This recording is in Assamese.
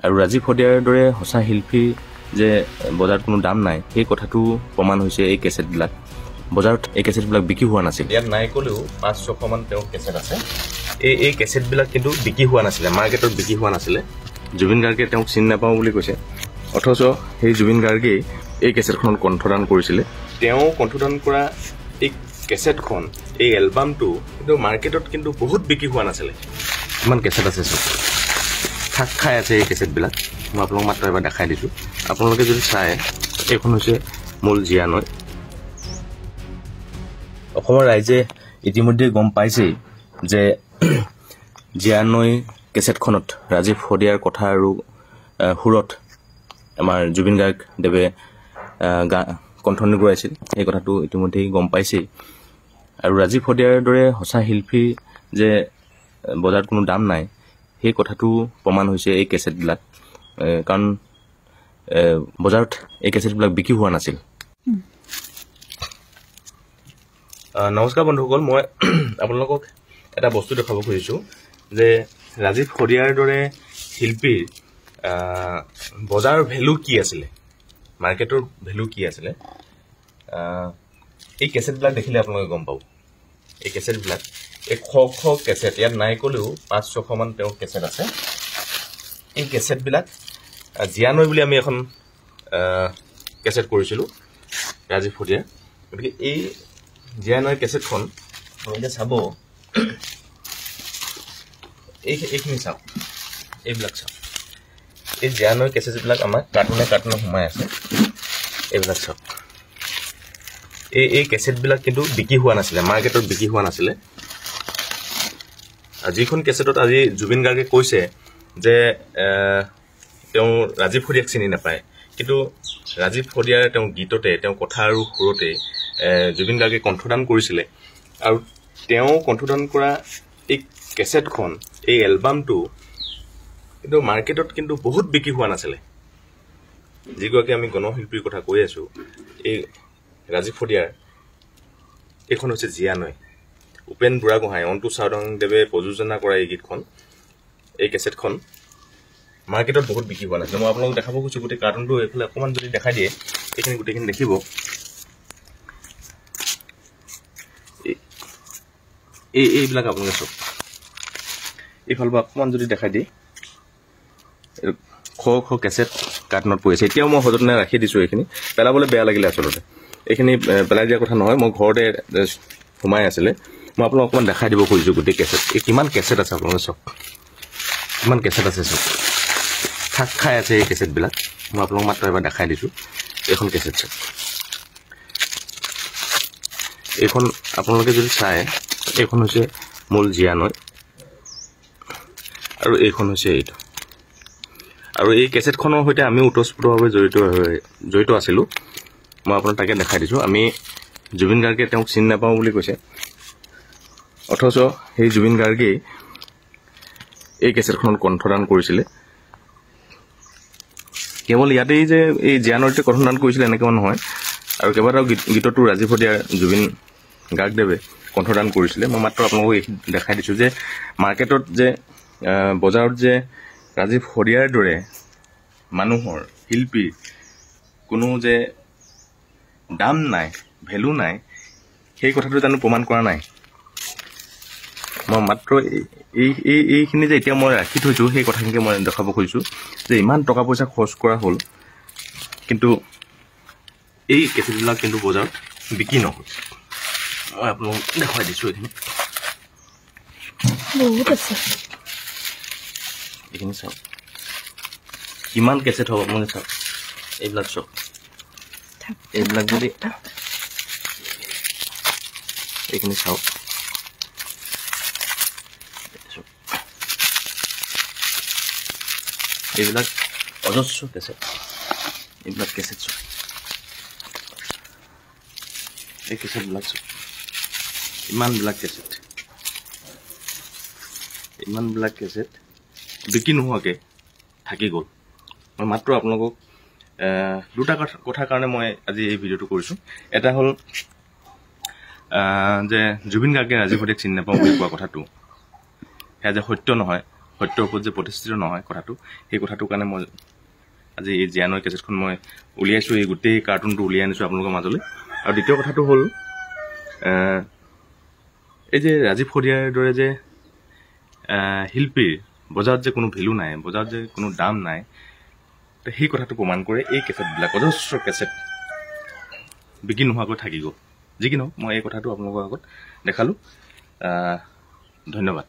আৰু ৰাজীৱ শদিয়াৰ দৰে সঁচা শিল্পী যে বজাৰত কোনো দাম নাই সেই কথাটো প্ৰমাণ হৈছে এই কেছেটবিলাক বজাৰত এই কেছেটবিলাক বিক্ৰী হোৱা নাছিল ইয়াত নাই ক'লেও 500-600 মান তেওঁৰ কেছেট আছে এই কেছেটবিলাক কিন্তু বিক্ৰী হোৱা নাছিলে মাৰ্কেটত বিক্ৰী হোৱা নাছিলে জুবিন গাৰ্গে তেওঁক চিনি নাপাওঁ বুলি কৈছে অথচ সেই জুবিন গাৰ্গেই এই কেছেটখনত কণ্ঠদান কৰিছিলে তেওঁ কণ্ঠদান কৰা এই কেছেটখন এই এলবামটো কিন্তু মাৰ্কেটত কিন্তু বহুত বিক্ৰী হোৱা নাছিলে ইমান কেছেট আছে চব থাক খাই আছে এই কেছেটবিলাক মই আপোনালোকক মাত্ৰ এবাৰ দেখাই দিছোঁ আপোনালোকে যদি চাই এইখন হৈছে মূল জিয়া নৈ অসমৰ ৰাইজে ইতিমধ্যে গম পাইছেই যে জিয়া নৈ কেছেটখনত ৰাজীৱ শদিয়াৰ কথা আৰু সুৰত আমাৰ জুবিন গাৰ্গদেৱে কণ্ঠনি কৰাইছিল এই কথাটো ইতিমধ্যেই গম পাইছেই আৰু ৰাজীৱ শদিয়াৰ দৰে সঁচা শিল্পী যে বজাৰত কোনো দাম নাই সেই কথাটো প্ৰমাণ হৈছে এই কেছেটবিলাক কাৰণ বজাৰত এই কেছেটবিলাক বিক্ৰী হোৱা নাছিল নমস্কাৰ বন্ধুসকল মই আপোনালোকক এটা বস্তু দেখাব খুজিছোঁ যে ৰাজীৱ শদিয়াৰ দৰে শিল্পীৰ বজাৰৰ ভেলু কি আছিলে মাৰ্কেটৰ ভেলু কি আছিলে এই কেছেটবিলাক দেখিলে আপোনালোকে গম পাব এই কেছেটবিলাক এই শ কেছেট ইয়াত নাই ক'লেও 500-600 মান তেওঁৰ কেছেট আছে এই কেছেটবিলাক জিয়া নৈ বুলি আমি এখন কেছেট কৰিছিলোঁ ৰাজীৱ শদিয়াৰ গতিকে এই জিয়া নৈ কেছেটখন আপোনালোকে চাব এইখিনি চাওক এইবিলাক চাওক এই জিয়া নৈ কেছেটবিলাক আমাৰ কাৰ্টুনে সোমাই আছে এইবিলাক চাওক এই কেছেটবিলাক কিন্তু বিক্ৰী হোৱা নাছিলে মাৰ্কেটত বিক্ৰী হোৱা নাছিলে যিখন কেছেটত আজি জুবিন গাৰ্গে কৈছে যে তেওঁ ৰাজীৱ শদিয়াক চিনি নাপায় কিন্তু ৰাজীৱ শদিয়াৰ তেওঁ গীততে তেওঁ কথা আৰু সুৰতে জুবিন গাৰ্গে কণ্ঠদান কৰিছিলে আৰু তেওঁ কণ্ঠদান কৰা এই কেছেটখন এই এলবামটো কিন্তু মাৰ্কেটত কিন্তু বহুত বিক্ৰী হোৱা নাছিলে যিগৰাকী আমি গণশিল্পীৰ কথা কৈ আছোঁ এই ৰাজীৱ শদিয়াৰ এইখন হৈছে জিয়া নৈ উপেন বুঢ়াগোহাঁই অন্তু চাওদাংদেৱে প্ৰযোজনা কৰা এই গীতখন এই কেছেটখন মাৰ্কেটত বহুত বিক্ৰী হোৱা নাছিলে মই আপোনালোকক দেখাব খুজিছোঁ গোটেই কাৰ্টুনটো এইফালে অকণমান যদি দেখাই দিয়ে এইখিনি গোটেইখিনি দেখিব এইবিলাক আপোনালোকে চব এইফালৰ পৰা অকণমান যদি দেখাই দিয়ে শ কেছেট কাৰ্টুনত পৰি আছে এতিয়াও মই সযতনে ৰাখি দিছোঁ এইখিনি পেলাবলৈ বেয়া লাগিলে আচলতে এইখিনি পেলাই দিয়াৰ কথা নহয় মই ঘৰতে সোমাই আছিলে মই আপোনালোকক অকণমান দেখাই দিব খুজিছোঁ গোটেই কেছেট এই কিমান কেছেট আছে আপোনালোকে চব কিমান কেছেট আছে চব থাক খাই আছে এই কেছেটবিলাক মই আপোনালোকক মাত্ৰ এবাৰ দেখাই দিছোঁ এইখন কেছেট চব এইখন আপোনালোকে যদি চাই এইখন হৈছে মূল জিয়া নৈ আৰু এইখন হৈছে এইটো আৰু এই কেছেটখনৰ সৈতে আমি ওতঃপ্ৰোতভাৱে জড়িত আছিলোঁ মই আপোনাক তাকে দেখাই দিছোঁ আমি জুবিন গাৰ্গে তেওঁক চিনি নাপাওঁ বুলি কৈছে অথচ সেই জুবিন গাৰ্গেই এই কেছেটখনত কণ্ঠদান কৰিছিলে কেৱল ইয়াতেই যে এই জিয়া নৈতে কণ্ঠদান কৰিছিলে এনেকৈ নহয় আৰু কেইবাটাও গীততো ৰাজীৱ শদিয়াৰ জুবিন গাৰ্গদেৱে কণ্ঠদান কৰিছিলে মই মাত্ৰ আপোনালোকক দেখাই দিছোঁ যে মাৰ্কেটত যে বজাৰত যে ৰাজীৱ শদিয়াৰ দৰে মানুহৰ শিল্পীৰ কোনো যে দাম নাই ভেলু নাই সেই কথাটো জানো প্ৰমাণ কৰা নাই মই মাত্ৰ এইখিনি যে এতিয়া মই ৰাখি থৈছোঁ সেই কথাখিনিকে মই দেখাব খুজিছোঁ যে ইমান টকা পইচা খৰচ কৰা হ'ল কিন্তু এই কেছেটবিলাক কিন্তু বজাৰত বিক্ৰী নহ'ল মই আপোনালোকক দেখুৱাই দিছোঁ এইখিনি বহুত আছে এইখিনি চাওক কিমান কেছেট হ'ব আপোনালোকে চাওক এইবিলাক চাওক এইবিলাক যদি এইখিনি চাওক এইবিলাক অজস্ৰ কেছেট এইবিলাক কেছেট চাওক এই কেছেটবিলাক চাওক ইমানবিলাক কেছেট বিক্ৰী নোহোৱাকৈ থাকি গ'ল মই মাত্ৰ আপোনালোকক দুটা কথাৰ কাৰণে মই আজি এই ভিডিঅ'টো কৰিছোঁ এটা হ'ল যে জুবিন গাৰ্গে ৰাজীৱ শদিয়াক চিনি নাপাওঁ বুলি কোৱা কথাটো সেয়া যে সত্য নহয় সত্যৰ ওপৰত যে প্ৰতিষ্ঠিত নহয় কথাটো, সেই কথাটোৰ কাৰণে মই আজি এই জীয়ানৈ কেছেটখন মই উলিয়াইছোঁ, এই গোটেই কাৰ্টুনটো উলিয়াই আনিছোঁ আপোনালোকৰ মাজলৈ। আৰু দ্বিতীয় কথাটো হ'ল এই যে ৰাজীৱ শদিয়াৰ দৰে যে শিল্পীৰ বজাৰত যে কোনো ভেলু নাই, বজাৰত যে কোনো দাম নাই, সেই কথাটো প্ৰমাণ কৰে এই কেছেটবিলাক। অজস্ৰ কেছেট বিক্ৰী নোহোৱাকৈ থাকি গ'ল। যি কি নহওক মই এই কথাটো আপোনালোকৰ আগত দেখালোঁ। ধন্যবাদ।